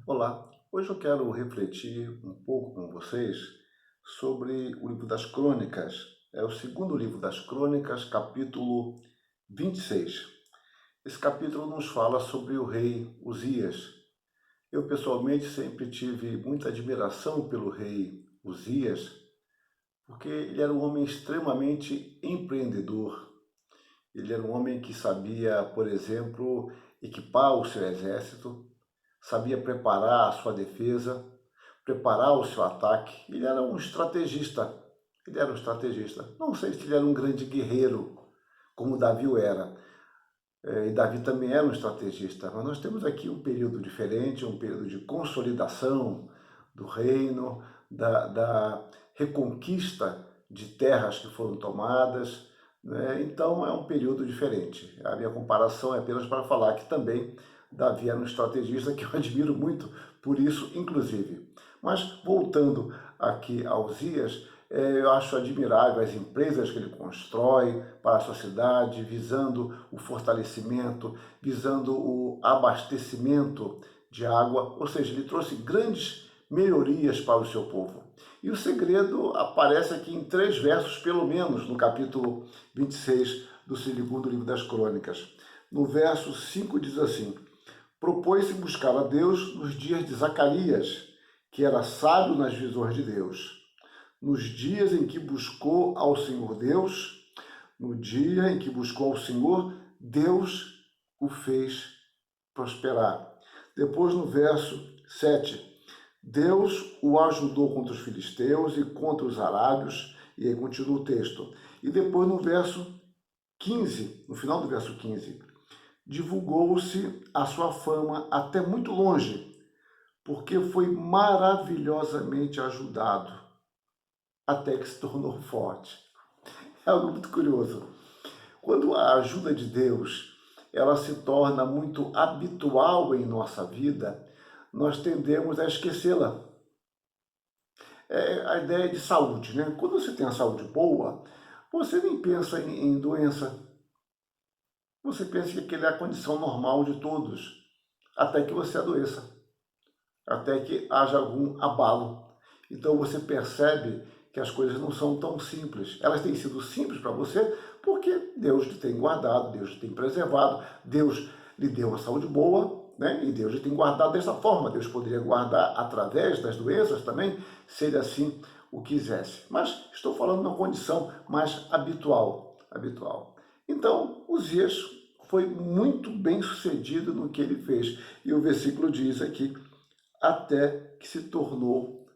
Olá, hoje eu quero refletir um pouco com vocês sobre o livro das Crônicas. É o segundo livro das Crônicas, capítulo 26. Esse capítulo nos fala sobre o rei Uzias. Eu pessoalmente sempre tive muita admiração pelo rei Uzias, porque ele era um homem extremamente empreendedor. Ele era um homem que sabia, por exemplo, equipar o seu exército, sabia preparar a sua defesa, preparar o seu ataque. Ele era um estrategista. Ele era um estrategista. Não sei se ele era um grande guerreiro, como Davi o era. E Davi também era um estrategista. Mas nós temos aqui um período diferente, um período de consolidação do reino, da reconquista de terras que foram tomadas, né? Então é um período diferente. A minha comparação é apenas para falar que também Davi era um estrategista que eu admiro muito por isso, inclusive. Mas voltando aqui a Uzias, eu acho admirável as empresas que ele constrói para a sociedade, visando o fortalecimento, visando o abastecimento de água, ou seja, ele trouxe grandes melhorias para o seu povo. E o segredo aparece aqui em 3 versos, pelo menos, no capítulo 26 do segundo livro das Crônicas. No verso 5 diz assim: propôs-se buscar a Deus nos dias de Zacarias, que era sábio nas visões de Deus. Nos dias em que buscou ao Senhor Deus, no dia em que buscou ao Senhor, Deus o fez prosperar. Depois, no verso 7, Deus o ajudou contra os filisteus e contra os arábios, e aí continua o texto. E depois, no verso 15, no final do verso 15, divulgou-se a sua fama até muito longe, porque foi maravilhosamente ajudado, até que se tornou forte. É algo muito curioso. Quando a ajuda de Deus ela se torna muito habitual em nossa vida, nós tendemos a esquecê-la. É a ideia de saúde, né? Quando você tem a saúde boa, você nem pensa em doença. Você pensa que aquela é a condição normal de todos, até que você adoeça, até que haja algum abalo. Então você percebe que as coisas não são tão simples. Elas têm sido simples para você porque Deus lhe tem guardado, Deus lhe tem preservado, Deus lhe deu uma saúde boa, né? E Deus lhe tem guardado dessa forma. Deus poderia guardar através das doenças também, se ele assim o quisesse. Mas estou falando numa condição mais habitual. Então, Uzias foi muito bem sucedido no que ele fez. E o versículo diz aqui, até que se tornou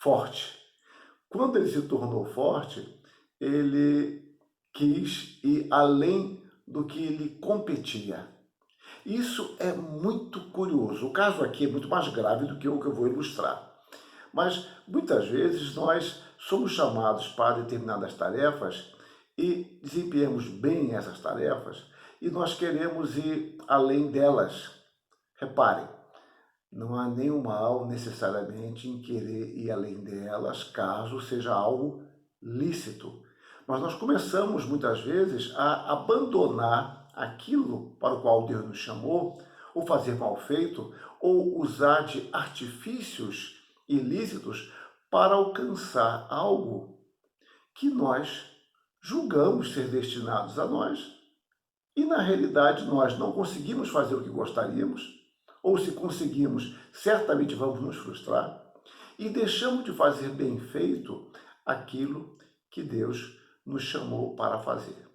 forte. Quando ele se tornou forte, ele quis ir além do que lhe competia. Isso é muito curioso. O caso aqui é muito mais grave do que o que eu vou ilustrar. Mas muitas vezes nós somos chamados para determinadas tarefas e desempenhamos bem essas tarefas e nós queremos ir além delas. Reparem, não há nenhum mal necessariamente em querer ir além delas, caso seja algo lícito. Mas nós começamos muitas vezes a abandonar aquilo para o qual Deus nos chamou, ou fazer mal feito, ou usar de artifícios ilícitos para alcançar algo que nós julgamos ser destinados a nós e na realidade nós não conseguimos fazer o que gostaríamos, ou se conseguimos, certamente vamos nos frustrar, e deixamos de fazer bem feito aquilo que Deus nos chamou para fazer.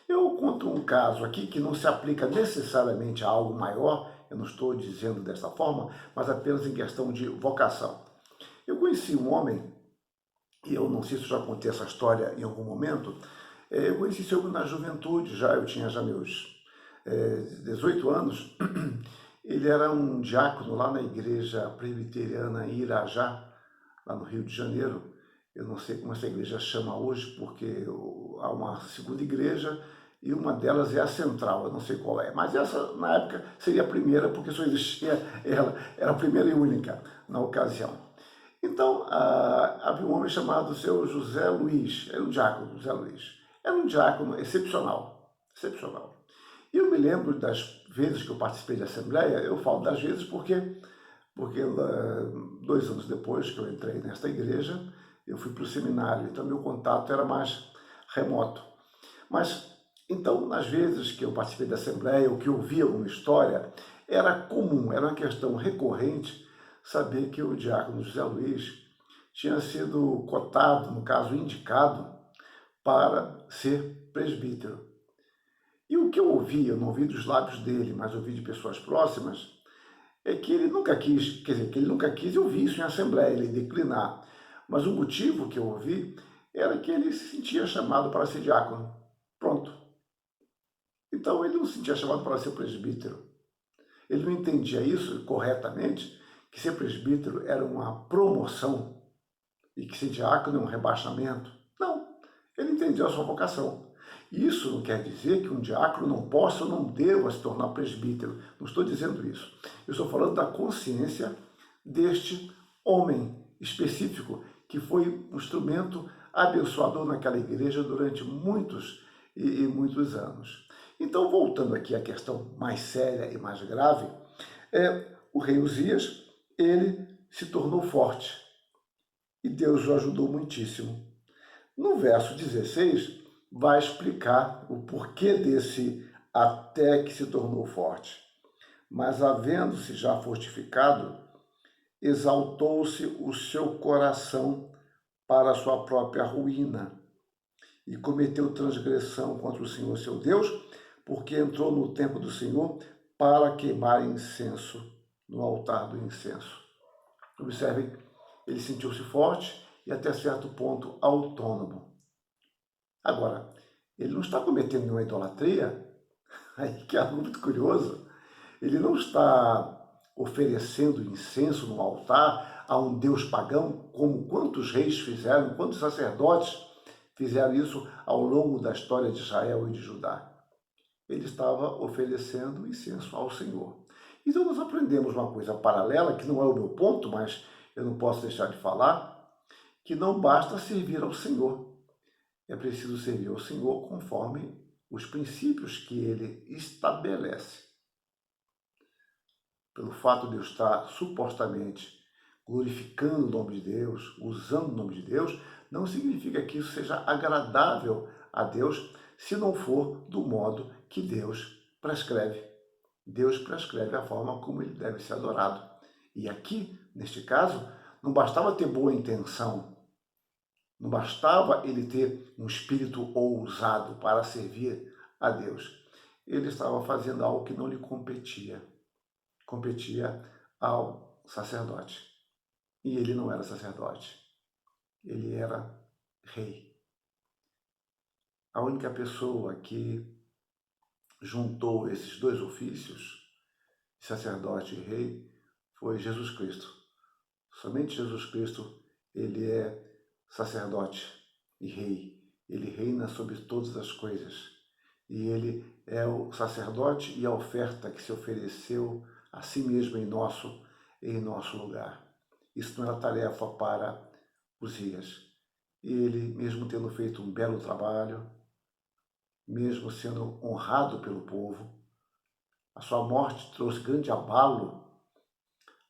Eu conto um caso aqui que não se aplica necessariamente a algo maior, eu não estou dizendo dessa forma, mas apenas em questão de vocação. Eu conheci um homem, e eu não sei se eu já contei essa história em algum momento, eu conheci esse homem na juventude, eu tinha já meus 18 anos. Ele era um diácono lá na igreja presbiteriana em Irajá, lá no Rio de Janeiro. Eu não sei como essa igreja chama hoje, porque há uma segunda igreja e uma delas é a central, eu não sei qual é. Mas essa, na época, seria a primeira, porque só existia ela, era a primeira e única na ocasião. Então, havia um homem chamado seu José Luiz, era um diácono, José Luiz. Era um diácono excepcional, excepcional. E eu me lembro das vezes que eu participei de assembleia, eu falo das vezes porque porque 2 anos depois que eu entrei nesta igreja, eu fui para o seminário, então meu contato era mais remoto. Mas, então, nas vezes que eu participei da Assembleia, ou que eu ouvia alguma história, era comum, era uma questão recorrente saber que o diácono José Luiz tinha sido cotado, no caso indicado, para ser presbítero. E o que eu ouvi, eu não ouvi dos lábios dele, mas ouvi de pessoas próximas, é que ele nunca quis, quer dizer, que ele nunca quis ouvir isso em assembleia, ele declinar. Mas o motivo que eu ouvi era que ele se sentia chamado para ser diácono. Pronto. Então ele não se sentia chamado para ser presbítero. Ele não entendia isso corretamente, que ser presbítero era uma promoção e que ser diácono é um rebaixamento. Não, ele entendia a sua vocação. Isso não quer dizer que um diácono não possa ou não deva se tornar presbítero. Não estou dizendo isso. Eu estou falando da consciência deste homem específico, que foi um instrumento abençoador naquela igreja durante muitos e muitos anos. Então, voltando aqui à questão mais séria e mais grave, o rei Uzias, ele se tornou forte e Deus o ajudou muitíssimo. No verso 16, vai explicar o porquê desse até que se tornou forte. Mas, havendo-se já fortificado, exaltou-se o seu coração para a sua própria ruína e cometeu transgressão contra o Senhor seu Deus, porque entrou no templo do Senhor para queimar incenso no altar do incenso. Observem, ele sentiu-se forte e até certo ponto autônomo. Agora, ele não está cometendo nenhuma idolatria, aí que é algo muito curioso. Ele não está oferecendo incenso no altar a um deus pagão, como quantos reis fizeram, quantos sacerdotes fizeram isso ao longo da história de Israel e de Judá. Ele estava oferecendo incenso ao Senhor. Então nós aprendemos uma coisa paralela, que não é o meu ponto, mas eu não posso deixar de falar, que não basta servir ao Senhor. É preciso servir ao Senhor conforme os princípios que ele estabelece. Pelo fato de eu estar supostamente glorificando o nome de Deus, usando o nome de Deus, não significa que isso seja agradável a Deus se não for do modo que Deus prescreve. Deus prescreve a forma como ele deve ser adorado. E aqui, neste caso, não bastava ter boa intenção, não bastava ele ter um espírito ousado para servir a Deus. Ele estava fazendo algo que não lhe competia. Competia ao sacerdote. E ele não era sacerdote. Ele era rei. A única pessoa que juntou esses dois ofícios, sacerdote e rei, foi Jesus Cristo. Somente Jesus Cristo, ele é sacerdote e rei. Ele reina sobre todas as coisas. E ele é o sacerdote e a oferta que se ofereceu a si mesmo em nosso lugar. Isso não era tarefa para Uzias. Ele, mesmo tendo feito um belo trabalho, mesmo sendo honrado pelo povo, a sua morte trouxe grande abalo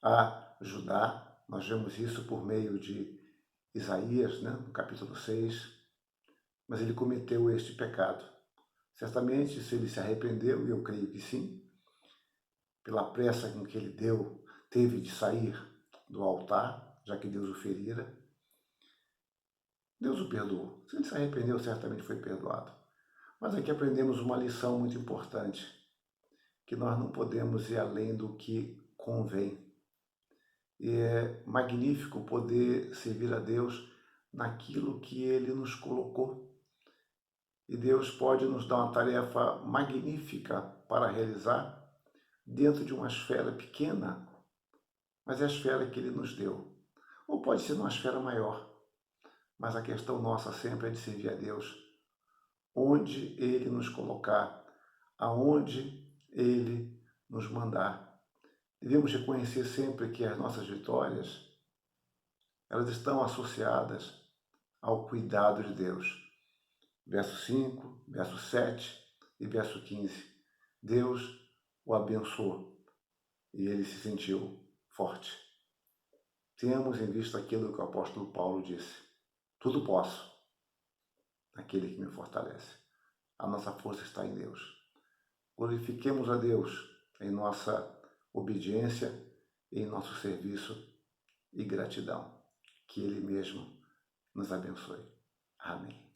a Judá. Nós vemos isso por meio de Isaías, né, no capítulo 6. Mas ele cometeu este pecado. Certamente, se ele se arrependeu, e eu creio que sim, pela pressa com que ele teve de sair do altar, já que Deus o ferira, Deus o perdoou. Se ele se arrependeu, certamente foi perdoado. Mas aqui aprendemos uma lição muito importante, que nós não podemos ir além do que convém. E é magnífico poder servir a Deus naquilo que Ele nos colocou. E Deus pode nos dar uma tarefa magnífica para realizar dentro de uma esfera pequena, mas é a esfera que Ele nos deu. Ou pode ser uma esfera maior, mas a questão nossa sempre é de servir a Deus, onde Ele nos colocar, aonde Ele nos mandar. Devemos reconhecer sempre que as nossas vitórias, elas estão associadas ao cuidado de Deus. Verso 5, verso 7 e verso 15. Deus o abençoou e ele se sentiu forte. Temos em vista aquilo que o apóstolo Paulo disse: tudo posso naquele que me fortalece. A nossa força está em Deus. Glorifiquemos a Deus em nossa obediência, em nosso serviço e gratidão. Que Ele mesmo nos abençoe. Amém.